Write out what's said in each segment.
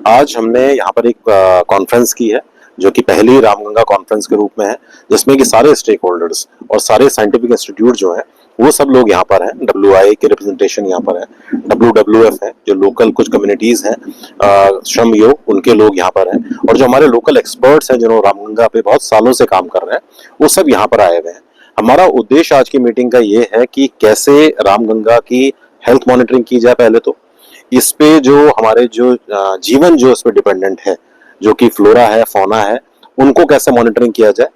आज हमने यहाँ पर एक कॉन्फ्रेंस की है जो कि पहली रामगंगा कॉन्फ्रेंस के रूप में है, जिसमें कि सारे स्टेक होल्डर्स और सारे साइंटिफिक इंस्टीट्यूट जो हैं वो सब लोग यहाँ पर हैं। WI के रिप्रेजेंटेशन यहाँ पर है, WWF है, जो लोकल कुछ कम्युनिटीज हैं, श्रम योग उनके लोग यहाँ पर हैं, और जो हमारे लोकल एक्सपर्ट्स हैं जिन्होंने रामगंगा पे बहुत सालों से काम कर रहे हैं वो सब यहाँ पर आए हुए हैं। हमारा उद्देश्य आज की मीटिंग का ये है कि कैसे रामगंगा की हेल्थ मॉनिटरिंग की जाए। पहले तो इस पे जो हमारे जो जीवन जो इस पे डिपेंडेंट है, जो कि फ्लोरा है, फौना है, उनको कैसे मॉनिटरिंग किया जाए,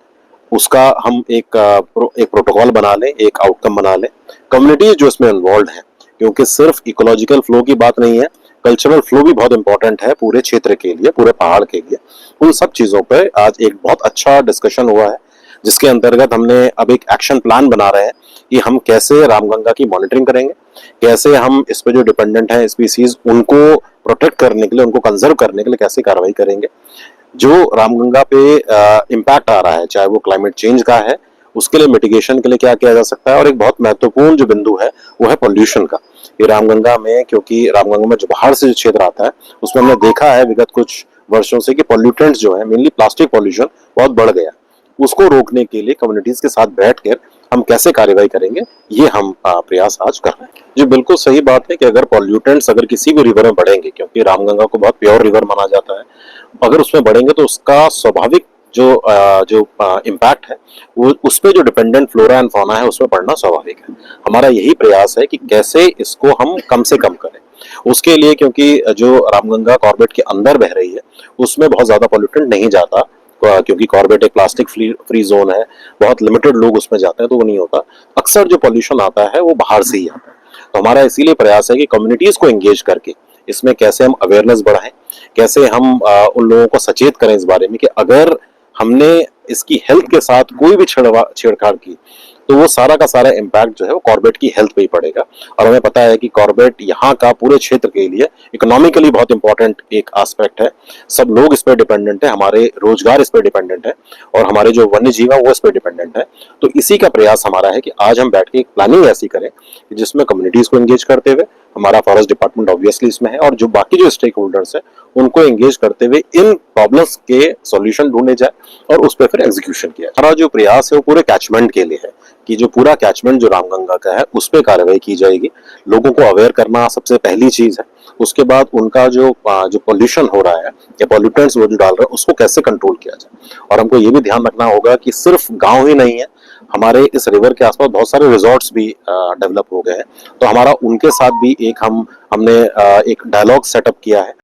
उसका हम एक प्रोटोकॉल बना लें, एक आउटकम बना लें। कम्युनिटीज जो इसमें इन्वॉल्व है, क्योंकि सिर्फ इकोलॉजिकल फ्लो की बात नहीं है, कल्चरल फ्लो भी बहुत इंपॉर्टेंट है पूरे क्षेत्र के लिए, पूरे पहाड़ के लिए। उन सब चीजों पर आज एक बहुत अच्छा डिस्कशन हुआ है, जिसके अंतर्गत हमने अब एक एक्शन प्लान बना रहे हैं कि हम कैसे रामगंगा की मॉनिटरिंग करेंगे, कैसे हम इस पे जो डिपेंडेंट है स्पीसीज उनको प्रोटेक्ट करने के लिए, उनको कंजर्व करने के लिए कैसे कार्रवाई करेंगे। जो रामगंगा पे इम्पैक्ट आ रहा है, चाहे वो क्लाइमेट चेंज का है, उसके लिए मिटिगेशन के लिए क्या किया जा सकता है, और एक बहुत महत्वपूर्ण जो बिंदु है वो है पॉल्यूशन का। ये रामगंगा में, क्योंकि रामगंगा में जो बाहर से जो क्षेत्र आता है उसमें हमने देखा है विगत कुछ वर्षों से कि पॉल्यूटेंट्स जो है, मेनली प्लास्टिक पॉल्यूशन बहुत बढ़ गया। उसको रोकने के लिए कम्युनिटीज के साथ बैठकर हम कैसे कार्रवाई करेंगे, ये हम प्रयास आज कर रहे हैं। जी बिल्कुल सही बात है कि अगर पॉल्यूटेंट्स अगर किसी भी रिवर में बढ़ेंगे, क्योंकि रामगंगा को बहुत प्योर रिवर माना जाता है, अगर उसमें बढ़ेंगे तो उसका स्वाभाविक जो इम्पैक्ट है वो उस पे जो डिपेंडेंट फ्लोरा एंड फौना है उसमें पड़ना स्वाभाविक है। हमारा यही प्रयास है कि कैसे इसको हम कम से कम करें। उसके लिए, क्योंकि जो रामगंगा कॉर्बेट के अंदर बह रही है उसमें बहुत ज्यादा पॉल्यूटेंट नहीं जाता, क्योंकि कॉर्बेट एक प्लास्टिक फ्री जोन है, बहुत लिमिटेड लोग उसमें जाते हैं, तो वो नहीं होता। अक्सर जो पॉल्यूशन आता है वो बाहर से ही आता है। तो हमारा इसीलिए प्रयास है कि कम्युनिटीज को एंगेज करके इसमें कैसे हम अवेयरनेस बढ़ाएं, कैसे हम उन लोगों को सचेत करें इस बारे में कि अगर हमने इसकी हेल्थ के साथ कोई भी छेड़छाड़ की तो वो सारा का सारा इम्पैक्ट जो है वो कॉर्बेट की हेल्थ पे ही पड़ेगा। और हमें पता है कि कॉर्बेट यहाँ का पूरे क्षेत्र के लिए इकोनॉमिकली बहुत इंपॉर्टेंट एक एस्पेक्ट है। सब लोग इस पर डिपेंडेंट है, हमारे रोजगार इस पर डिपेंडेंट है, और हमारे जो वन्य जीव है वो इस पर डिपेंडेंट है। तो इसी का प्रयास हमारा है कि आज हम बैठ के एक प्लानिंग ऐसी करें जिसमें कम्युनिटीज को एंगेज करते हुए, हमारा फॉरेस्ट डिपार्टमेंट ऑब्वियसली इसमें है, और जो बाकी जो स्टेक होल्डर्स है उनको एंगेज करते हुए इन प्रॉब्लम्स के सॉल्यूशन ढूंढे जाए और उस पर फिर एग्जीक्यूशन किया जाए। हमारा जो प्रयास है वो पूरे कैचमेंट के लिए है कि जो पूरा कैचमेंट जो रामगंगा का है उस पर कार्रवाई की जाएगी। लोगों को अवेयर करना सबसे पहली चीज है। उसके बाद उनका जो पोल्यूशन हो रहा है या पॉल्यूटेंट्स वो जो डाल रहे हैं उसको कैसे कंट्रोल किया जाए। और हमको ये भी ध्यान रखना होगा कि सिर्फ गांव ही नहीं है, हमारे इस रिवर के आसपास बहुत सारे रिजॉर्ट्स भी डेवलप हो गए हैं, तो हमारा उनके साथ भी हमने एक डायलॉग सेटअप किया है।